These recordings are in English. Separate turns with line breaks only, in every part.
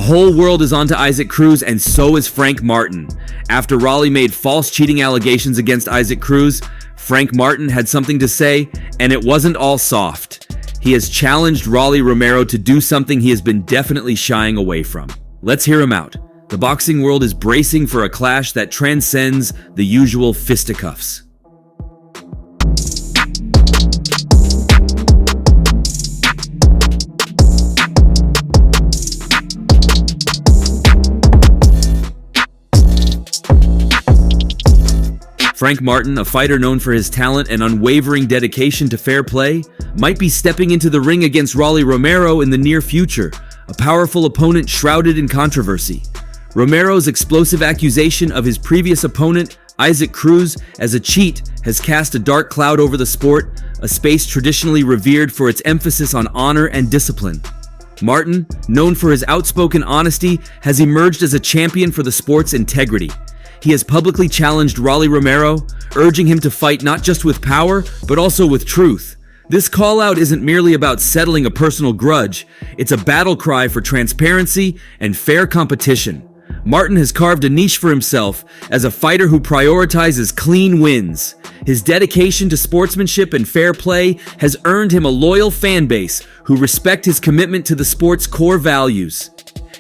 whole world is onto Isaac Cruz, and so is Frank Martin. After Rolly made false cheating allegations against Isaac Cruz, Frank Martin had something to say, and it wasn't all soft. He has challenged Rolly Romero to do something he has been definitely shying away from. Let's hear him out. The boxing world is bracing for a clash that transcends the usual fisticuffs. Frank Martin, a fighter known for his talent and unwavering dedication to fair play, might be stepping into the ring against Rolly Romero in the near future, a powerful opponent shrouded in controversy. Romero's explosive accusation of his previous opponent, Isaac Cruz, as a cheat has cast a dark cloud over the sport, a space traditionally revered for its emphasis on honor and discipline. Martin, known for his outspoken honesty, has emerged as a champion for the sport's integrity. He has publicly challenged Rolly Romero, urging him to fight not just with power, but also with truth. This call-out isn't merely about settling a personal grudge, it's a battle cry for transparency and fair competition. Martin has carved a niche for himself as a fighter who prioritizes clean wins. His dedication to sportsmanship and fair play has earned him a loyal fan base who respect his commitment to the sport's core values.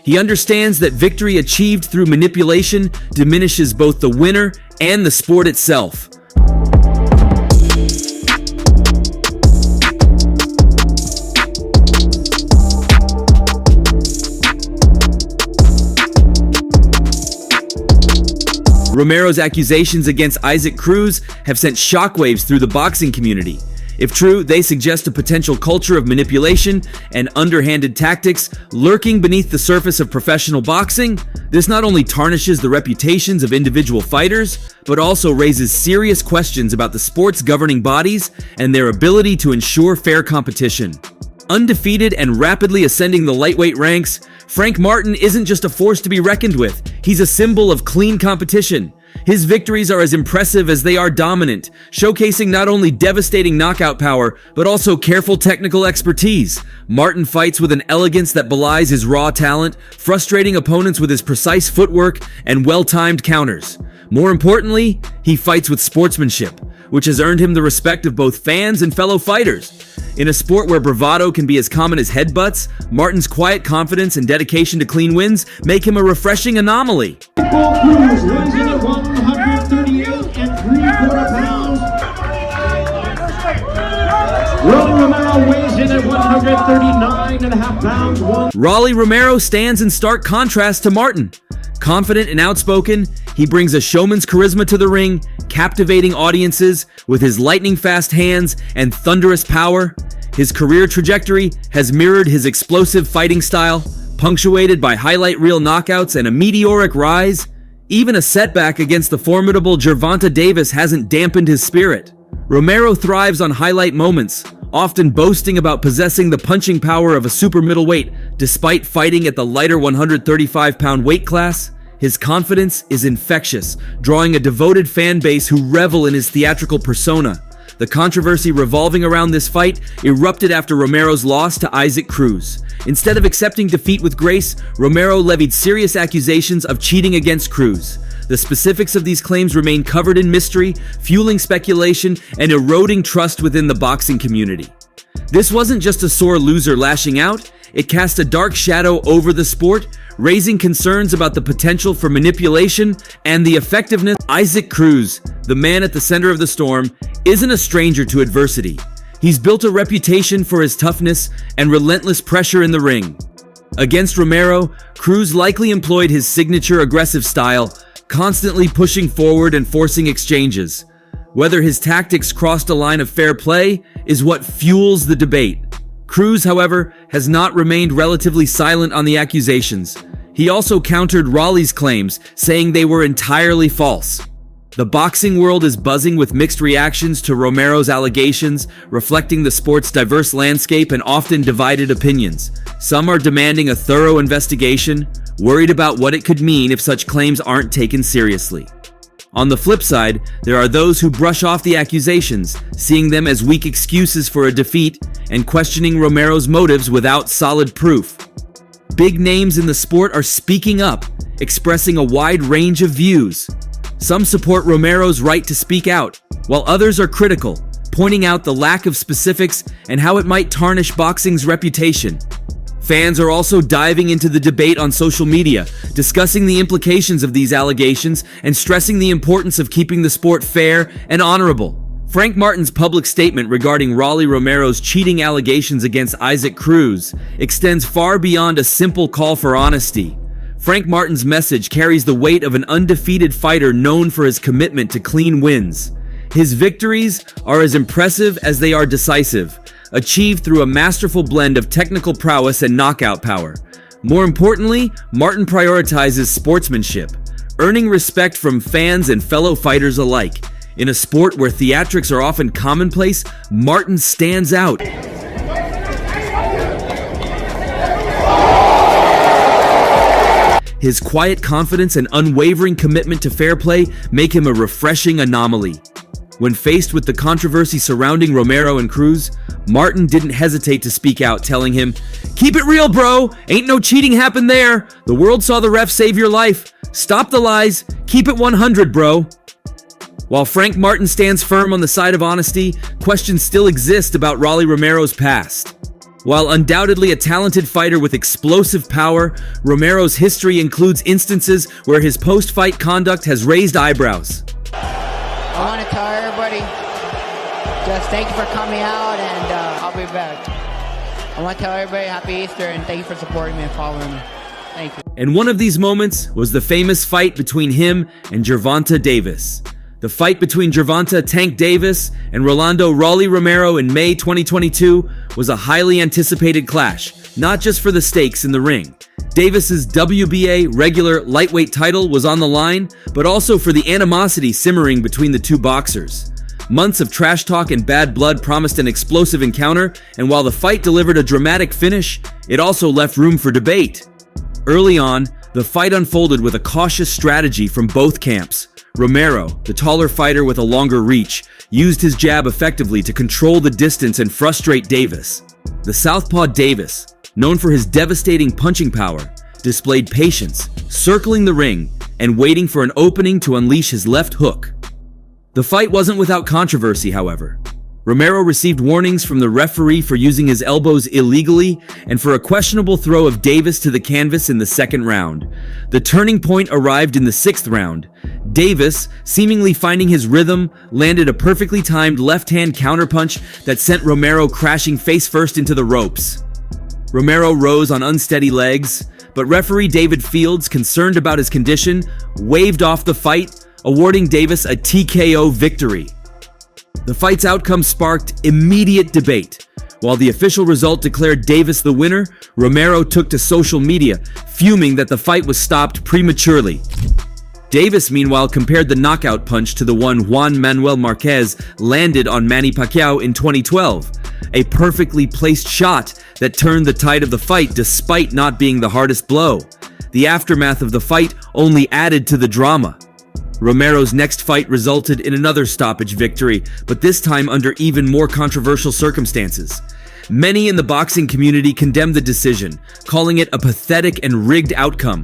He understands that victory achieved through manipulation diminishes both the winner and the sport itself. Romero's accusations against Isaac Cruz have sent shockwaves through the boxing community. If true, they suggest a potential culture of manipulation and underhanded tactics lurking beneath the surface of professional boxing. This not only tarnishes the reputations of individual fighters, but also raises serious questions about the sport's governing bodies and their ability to ensure fair competition. Undefeated and rapidly ascending the lightweight ranks, Frank Martin isn't just a force to be reckoned with, he's a symbol of clean competition. His victories are as impressive as they are dominant, showcasing not only devastating knockout power, but also careful technical expertise. Martin fights with an elegance that belies his raw talent, frustrating opponents with his precise footwork and well-timed counters. More importantly, he fights with sportsmanship, which has earned him the respect of both fans and fellow fighters. In a sport where bravado can be as common as headbutts, Martin's quiet confidence and dedication to clean wins make him a refreshing anomaly.
Cruz weighs in at 138 3/4 pounds. Rolly Romero weighs in at 139.5 pounds.
Rolly Romero stands in stark contrast to Martin. Confident and outspoken, he brings a showman's charisma to the ring, captivating audiences with his lightning-fast hands and thunderous power. His career trajectory has mirrored his explosive fighting style, punctuated by highlight reel knockouts and a meteoric rise. Even a setback against the formidable Gervonta Davis hasn't dampened his spirit. Romero thrives on highlight moments, often boasting about possessing the punching power of a super middleweight despite fighting at the lighter 135-pound weight class. His confidence is infectious, drawing a devoted fan base who revel in his theatrical persona. The controversy revolving around this fight erupted after Romero's loss to Isaac Cruz. Instead of accepting defeat with grace, Romero levied serious accusations of cheating against Cruz. The specifics of these claims remain covered in mystery, fueling speculation and eroding trust within the boxing community. This wasn't just a sore loser lashing out, it cast a dark shadow over the sport, raising concerns about the potential for manipulation and the effectiveness. Isaac Cruz, the man at the center of the storm, isn't a stranger to adversity. He's built a reputation for his toughness and relentless pressure in the ring. Against Romero, Cruz likely employed his signature aggressive style, constantly pushing forward and forcing exchanges. Whether his tactics crossed a line of fair play is what fuels the debate. Cruz, however, has not remained relatively silent on the accusations. He also countered Rolly's claims, saying they were entirely false. The boxing world is buzzing with mixed reactions to Romero's allegations, reflecting the sport's diverse landscape and often divided opinions. Some are demanding a thorough investigation, worried about what it could mean if such claims aren't taken seriously. On the flip side, there are those who brush off the accusations, seeing them as weak excuses for a defeat and questioning Romero's motives without solid proof. Big names in the sport are speaking up, expressing a wide range of views. Some support Romero's right to speak out, while others are critical, pointing out the lack of specifics and how it might tarnish boxing's reputation. Fans are also diving into the debate on social media, discussing the implications of these allegations and stressing the importance of keeping the sport fair and honorable. Frank Martin's public statement regarding Rolly Romero's cheating allegations against Isaac Cruz extends far beyond a simple call for honesty. Frank Martin's message carries the weight of an undefeated fighter known for his commitment to clean wins. His victories are as impressive as they are decisive, achieved through a masterful blend of technical prowess and knockout power. More importantly, Martin prioritizes sportsmanship, earning respect from fans and fellow fighters alike. In a sport where theatrics are often commonplace, Martin stands out. His quiet confidence and unwavering commitment to fair play make him a refreshing anomaly. When faced with the controversy surrounding Romero and Cruz, Martin didn't hesitate to speak out, telling him, "Keep it real, bro. Ain't no cheating happened there. The world saw the ref save your life. Stop the lies. Keep it 100, bro." While Frank Martin stands firm on the side of honesty, questions still exist about Rolly Romero's past. While undoubtedly a talented fighter with explosive power, Romero's history includes instances where his post-fight conduct has raised eyebrows.
I want to tell everybody, just thank you for coming out, and I'll be back. I want to tell everybody Happy Easter, and thank you for supporting me and following me. Thank you.
And one of these moments was the famous fight between him and Gervonta Davis. The fight between Gervonta Tank Davis and Rolando Rolly Romero in May 2022 was a highly anticipated clash, not just for the stakes in the ring. Davis's WBA regular lightweight title was on the line, but also for the animosity simmering between the two boxers. Months of trash talk and bad blood promised an explosive encounter, and while the fight delivered a dramatic finish, it also left room for debate. Early on, the fight unfolded with a cautious strategy from both camps. Romero, the taller fighter with a longer reach, used his jab effectively to control the distance and frustrate Davis. The southpaw Davis, known for his devastating punching power, displayed patience, circling the ring and waiting for an opening to unleash his left hook. The fight wasn't without controversy, however. Romero received warnings from the referee for using his elbows illegally and for a questionable throw of Davis to the canvas in the second round. The turning point arrived in the sixth round. Davis, seemingly finding his rhythm, landed a perfectly timed left-hand counterpunch that sent Romero crashing face-first into the ropes. Romero rose on unsteady legs, but referee David Fields, concerned about his condition, waved off the fight, awarding Davis a TKO victory. The fight's outcome sparked immediate debate. While the official result declared Davis the winner, Romero took to social media, fuming that the fight was stopped prematurely. Davis, meanwhile, compared the knockout punch to the one Juan Manuel Marquez landed on Manny Pacquiao in 2012, a perfectly placed shot that turned the tide of the fight despite not being the hardest blow. The aftermath of the fight only added to the drama. Romero's next fight resulted in another stoppage victory, but this time under even more controversial circumstances. Many in the boxing community condemned the decision, calling it a pathetic and rigged outcome.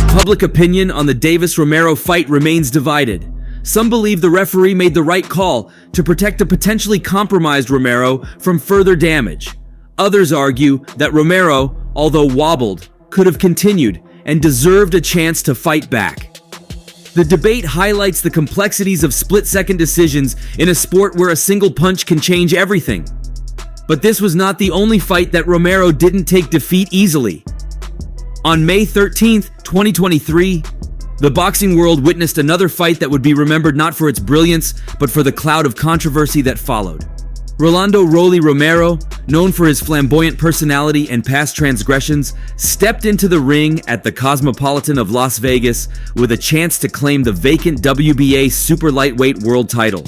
Public opinion on the Davis-Romero fight remains divided. Some believe the referee made the right call to protect a potentially compromised Romero from further damage. Others argue that Romero, although wobbled, could have continued and deserved a chance to fight back. The debate highlights the complexities of split-second decisions in a sport where a single punch can change everything. But this was not the only fight that Romero didn't take defeat easily. On May 13th, 2023, the boxing world witnessed another fight that would be remembered not for its brilliance, but for the cloud of controversy that followed. Rolando Rolly Romero, known for his flamboyant personality and past transgressions, stepped into the ring at the Cosmopolitan of Las Vegas with a chance to claim the vacant WBA super lightweight world title.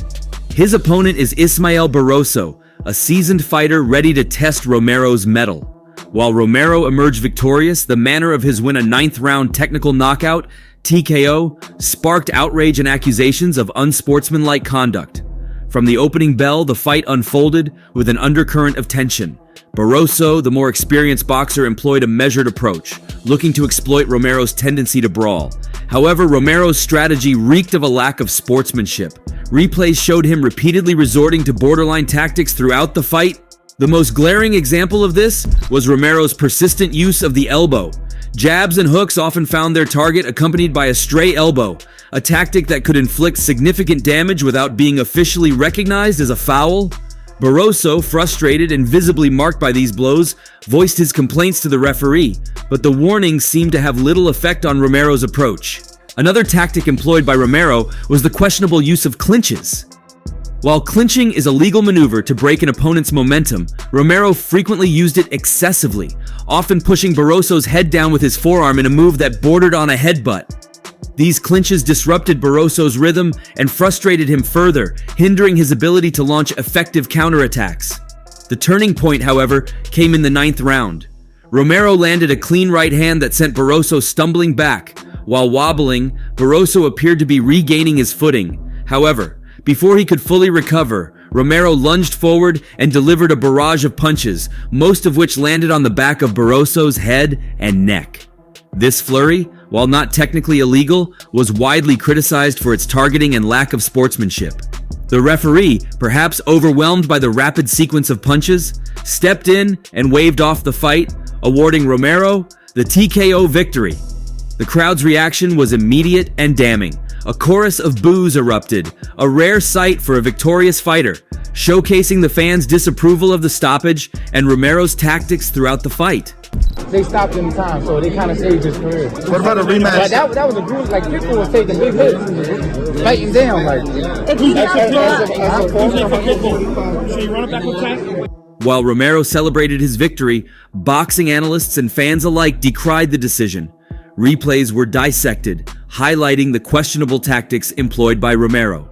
His opponent is Ismael Barroso, a seasoned fighter ready to test Romero's mettle. While Romero emerged victorious, the manner of his win a ninth-round technical knockout TKO, sparked outrage and accusations of unsportsmanlike conduct. From the opening bell, the fight unfolded with an undercurrent of tension. Barroso, the more experienced boxer, employed a measured approach, looking to exploit Romero's tendency to brawl. However, Romero's strategy reeked of a lack of sportsmanship. Replays showed him repeatedly resorting to borderline tactics throughout the fight. The most glaring example of this was Romero's persistent use of the elbow. Jabs and hooks often found their target accompanied by a stray elbow, a tactic that could inflict significant damage without being officially recognized as a foul. Barroso, frustrated and visibly marked by these blows, voiced his complaints to the referee, but the warnings seemed to have little effect on Romero's approach. Another tactic employed by Romero was the questionable use of clinches. While clinching is a legal maneuver to break an opponent's momentum, Romero frequently used it excessively, often pushing Barroso's head down with his forearm in a move that bordered on a headbutt. These clinches disrupted Barroso's rhythm and frustrated him further, hindering his ability to launch effective counterattacks. The turning point, however, came in the 9th round. Romero landed a clean right hand that sent Barroso stumbling back. While wobbling, Barroso appeared to be regaining his footing. However, before he could fully recover, Romero lunged forward and delivered a barrage of punches, most of which landed on the back of Barroso's head and neck. This flurry, while not technically illegal, was widely criticized for its targeting and lack of sportsmanship. The referee, perhaps overwhelmed by the rapid sequence of punches, stepped in and waved off the fight, awarding Romero the TKO victory. The crowd's reaction was immediate and damning. A chorus of boos erupted, a rare sight for a victorious fighter, showcasing the fans' disapproval of the stoppage and Romero's tactics throughout the fight.
They stopped in time, so they kind of saved his career.
What about a rematch?
But that was a group, like, people was taking big hits, fighting down, like.
While Romero celebrated his victory, boxing analysts and fans alike decried the decision. Replays were dissected, highlighting the questionable tactics employed by Romero.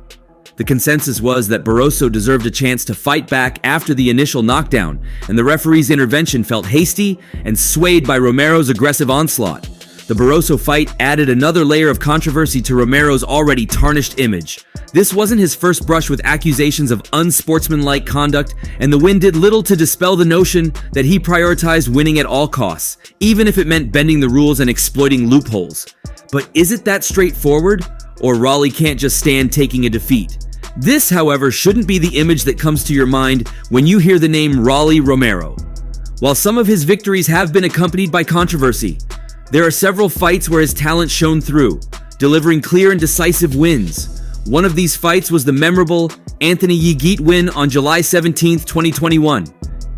The consensus was that Barroso deserved a chance to fight back after the initial knockdown, and the referee's intervention felt hasty and swayed by Romero's aggressive onslaught. The Barroso fight added another layer of controversy to Romero's already tarnished image. This wasn't his first brush with accusations of unsportsmanlike conduct, and the win did little to dispel the notion that he prioritized winning at all costs, even if it meant bending the rules and exploiting loopholes. But is it that straightforward? Or Raleigh can't just stand taking a defeat? This, however, shouldn't be the image that comes to your mind when you hear the name Raleigh Romero. While some of his victories have been accompanied by controversy, there are several fights where his talent shone through, delivering clear and decisive wins. One of these fights was the memorable Anthony Yigit win on July 17, 2021.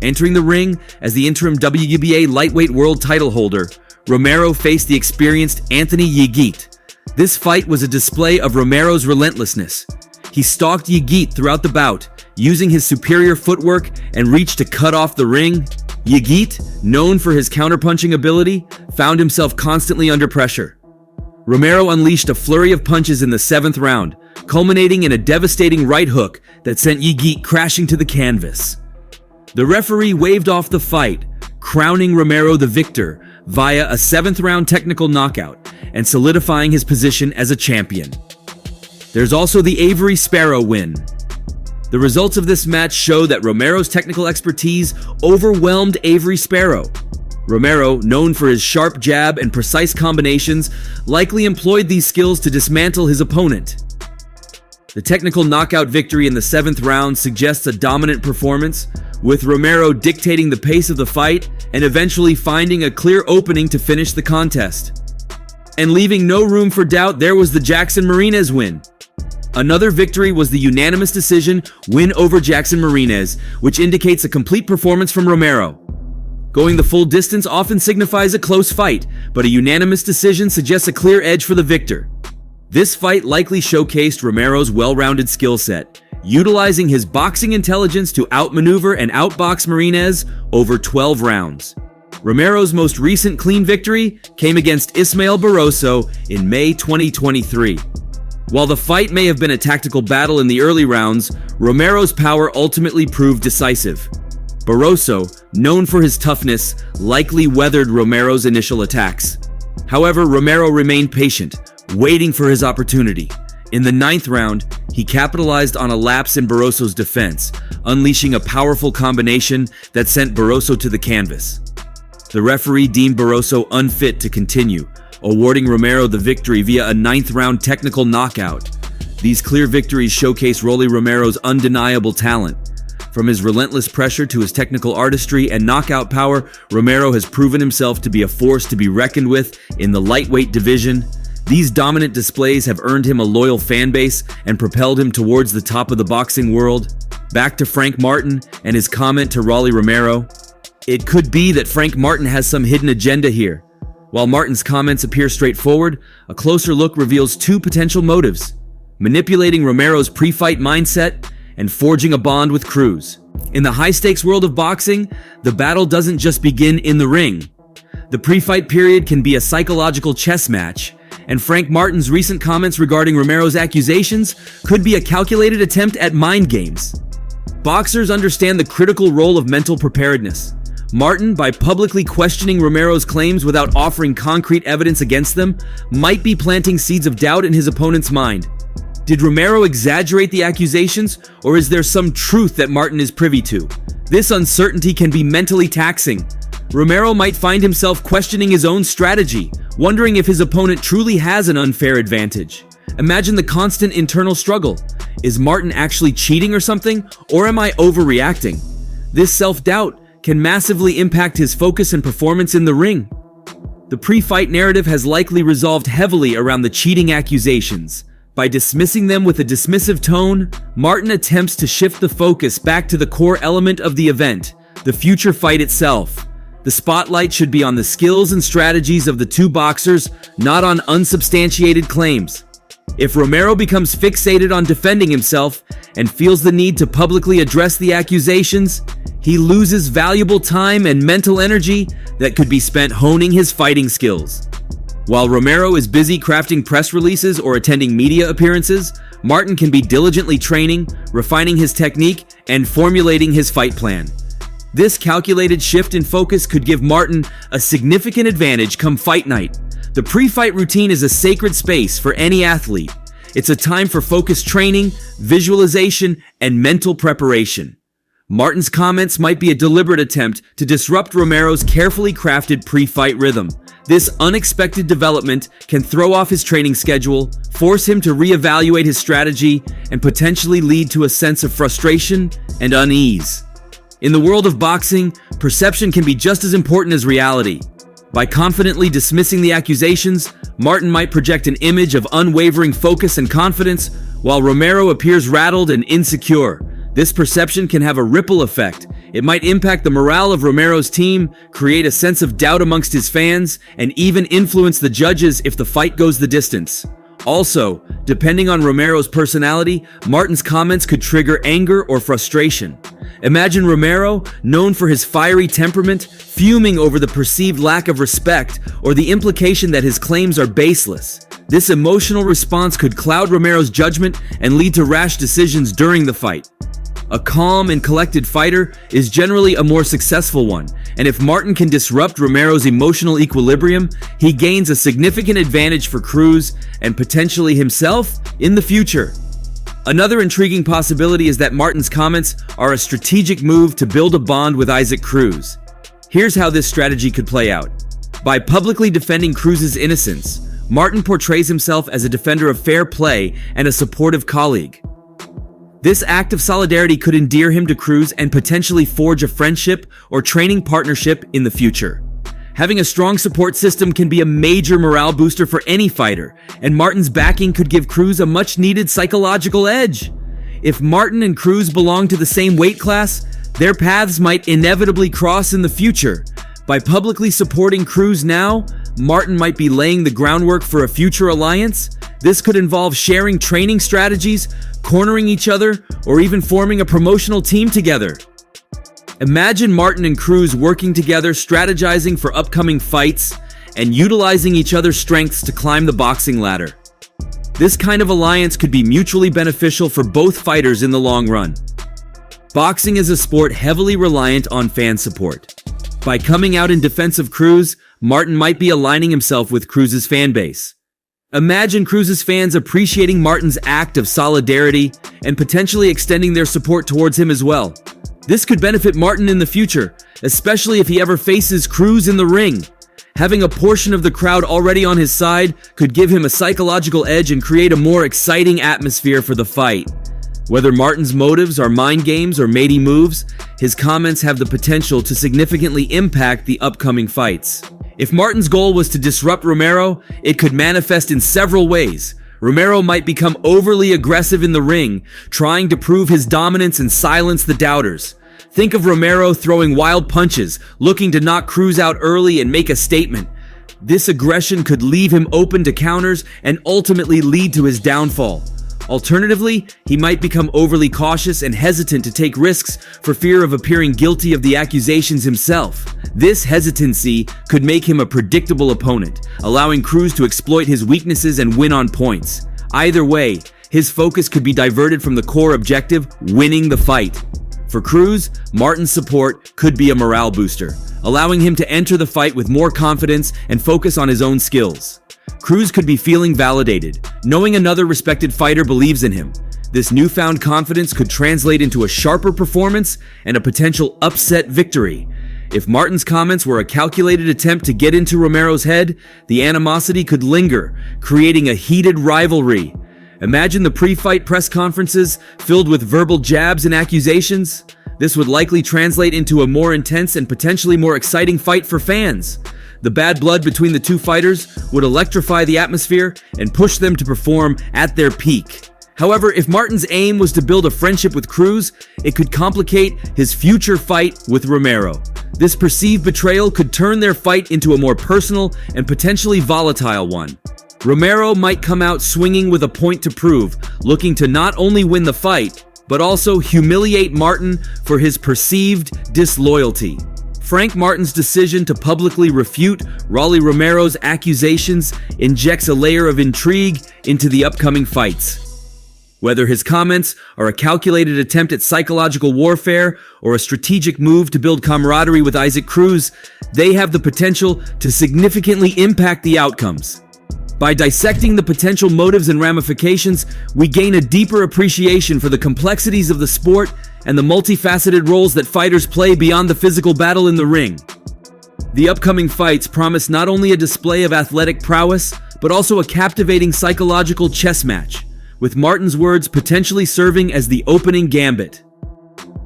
Entering the ring as the interim WBA lightweight world title holder, Romero faced the experienced Anthony Yigit. This fight was a display of Romero's relentlessness. He stalked Yigit throughout the bout, using his superior footwork and reach to cut off the ring. Yigit, known for his counterpunching ability, found himself constantly under pressure. Romero unleashed a flurry of punches in the 7th round, culminating in a devastating right hook that sent Yigit crashing to the canvas. The referee waved off the fight, crowning Romero the victor via a 7th round technical knockout and solidifying his position as a champion. There's also the Avery Sparrow win. The results of this match show that Romero's technical expertise overwhelmed Avery Sparrow. Romero, known for his sharp jab and precise combinations, likely employed these skills to dismantle his opponent. The technical knockout victory in the 7th round suggests a dominant performance, with Romero dictating the pace of the fight and eventually finding a clear opening to finish the contest. And leaving no room for doubt, there was the Jackson Marinez win. Another victory was the unanimous decision win over Jackson Marinez, which indicates a complete performance from Romero. Going the full distance often signifies a close fight, but a unanimous decision suggests a clear edge for the victor. This fight likely showcased Romero's well-rounded skill set, utilizing his boxing intelligence to outmaneuver and outbox Marinez over 12 rounds. Romero's most recent clean victory came against Ismael Barroso in May 2023. While the fight may have been a tactical battle in the early rounds, Romero's power ultimately proved decisive. Barroso, known for his toughness, likely weathered Romero's initial attacks. However, Romero remained patient, waiting for his opportunity. In the 9th round, he capitalized on a lapse in Barroso's defense, unleashing a powerful combination that sent Barroso to the canvas. The referee deemed Barroso unfit to continue, awarding Romero the victory via a 9th round technical knockout. These clear victories showcase Rolly Romero's undeniable talent. From his relentless pressure to his technical artistry and knockout power, Romero has proven himself to be a force to be reckoned with in the lightweight division. These dominant displays have earned him a loyal fan base and propelled him towards the top of the boxing world. Back to Frank Martin and his comment to Rolly Romero. It could be that Frank Martin has some hidden agenda here. While Martin's comments appear straightforward, a closer look reveals two potential motives: manipulating Romero's pre-fight mindset and forging a bond with Cruz. In the high-stakes world of boxing, the battle doesn't just begin in the ring. The pre-fight period can be a psychological chess match, and Frank Martin's recent comments regarding Romero's accusations could be a calculated attempt at mind games. Boxers understand the critical role of mental preparedness. Martin, by publicly questioning Romero's claims without offering concrete evidence against them, might be planting seeds of doubt in his opponent's mind. Did Romero exaggerate the accusations, or is there some truth that Martin is privy to? This uncertainty can be mentally taxing. Romero might find himself questioning his own strategy, wondering if his opponent truly has an unfair advantage. Imagine the constant internal struggle. Is Martin actually cheating or something, or am I overreacting? This self-doubt can massively impact his focus and performance in the ring. The pre-fight narrative has likely resolved heavily around the cheating accusations. By dismissing them with a dismissive tone, Martin attempts to shift the focus back to the core element of the event, the future fight itself. The spotlight should be on the skills and strategies of the two boxers, not on unsubstantiated claims. If Romero becomes fixated on defending himself and feels the need to publicly address the accusations, he loses valuable time and mental energy that could be spent honing his fighting skills. While Romero is busy crafting press releases or attending media appearances, Martin can be diligently training, refining his technique, and formulating his fight plan. This calculated shift in focus could give Martin a significant advantage come fight night. The pre-fight routine is a sacred space for any athlete. It's a time for focused training, visualization, and mental preparation. Martin's comments might be a deliberate attempt to disrupt Romero's carefully crafted pre-fight rhythm. This unexpected development can throw off his training schedule, force him to reevaluate his strategy, and potentially lead to a sense of frustration and unease. In the world of boxing, perception can be just as important as reality. By confidently dismissing the accusations, Martin might project an image of unwavering focus and confidence, while Romero appears rattled and insecure. This perception can have a ripple effect. It might impact the morale of Romero's team, create a sense of doubt amongst his fans, and even influence the judges if the fight goes the distance. Also, depending on Romero's personality, Martin's comments could trigger anger or frustration. Imagine Romero, known for his fiery temperament, fuming over the perceived lack of respect or the implication that his claims are baseless. This emotional response could cloud Romero's judgment and lead to rash decisions during the fight. A calm and collected fighter is generally a more successful one, and if Martin can disrupt Romero's emotional equilibrium, he gains a significant advantage for Cruz and potentially himself in the future. Another intriguing possibility is that Martin's comments are a strategic move to build a bond with Isaac Cruz. Here's how this strategy could play out. By publicly defending Cruz's innocence, Martin portrays himself as a defender of fair play and a supportive colleague. This act of solidarity could endear him to Cruz and potentially forge a friendship or training partnership in the future. Having a strong support system can be a major morale booster for any fighter, and Martin's backing could give Cruz a much-needed psychological edge. If Martin and Cruz belong to the same weight class, their paths might inevitably cross in the future. By publicly supporting Cruz now, Martin might be laying the groundwork for a future alliance. This could involve sharing training strategies, cornering each other, or even forming a promotional team together. Imagine Martin and Cruz working together, strategizing for upcoming fights, and utilizing each other's strengths to climb the boxing ladder. This kind of alliance could be mutually beneficial for both fighters in the long run. Boxing is a sport heavily reliant on fan support. By coming out in defense of Cruz, Martin might be aligning himself with Cruz's fan base. Imagine Cruz's fans appreciating Martin's act of solidarity and potentially extending their support towards him as well. This could benefit Martin in the future, especially if he ever faces Cruz in the ring. Having a portion of the crowd already on his side could give him a psychological edge and create a more exciting atmosphere for the fight. Whether Martin's motives are mind games or matey moves, his comments have the potential to significantly impact the upcoming fights. If Martin's goal was to disrupt Romero, it could manifest in several ways. Romero might become overly aggressive in the ring, trying to prove his dominance and silence the doubters. Think of Romero throwing wild punches, looking to knock Cruz out early and make a statement. This aggression could leave him open to counters and ultimately lead to his downfall. Alternatively, he might become overly cautious and hesitant to take risks for fear of appearing guilty of the accusations himself. This hesitancy could make him a predictable opponent, allowing Cruz to exploit his weaknesses and win on points. Either way, his focus could be diverted from the core objective, winning the fight. For Cruz, Martin's support could be a morale booster, allowing him to enter the fight with more confidence and focus on his own skills. Cruz could be feeling validated, knowing another respected fighter believes in him. This newfound confidence could translate into a sharper performance and a potential upset victory. If Martin's comments were a calculated attempt to get into Romero's head, the animosity could linger, creating a heated rivalry. Imagine the pre-fight press conferences filled with verbal jabs and accusations. This would likely translate into a more intense and potentially more exciting fight for fans. The bad blood between the two fighters would electrify the atmosphere and push them to perform at their peak. However, if Martin's aim was to build a friendship with Cruz, it could complicate his future fight with Romero. This perceived betrayal could turn their fight into a more personal and potentially volatile one. Romero might come out swinging with a point to prove, looking to not only win the fight, but also humiliate Martin for his perceived disloyalty. Frank Martin's decision to publicly refute Rolly Romero's accusations injects a layer of intrigue into the upcoming fights. Whether his comments are a calculated attempt at psychological warfare or a strategic move to build camaraderie with Isaac Cruz, they have the potential to significantly impact the outcomes. By dissecting the potential motives and ramifications, we gain a deeper appreciation for the complexities of the sport and the multifaceted roles that fighters play beyond the physical battle in the ring. The upcoming fights promise not only a display of athletic prowess, but also a captivating psychological chess match, with Martin's words potentially serving as the opening gambit.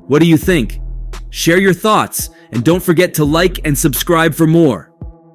What do you think? Share your thoughts, and don't forget to like and subscribe for more.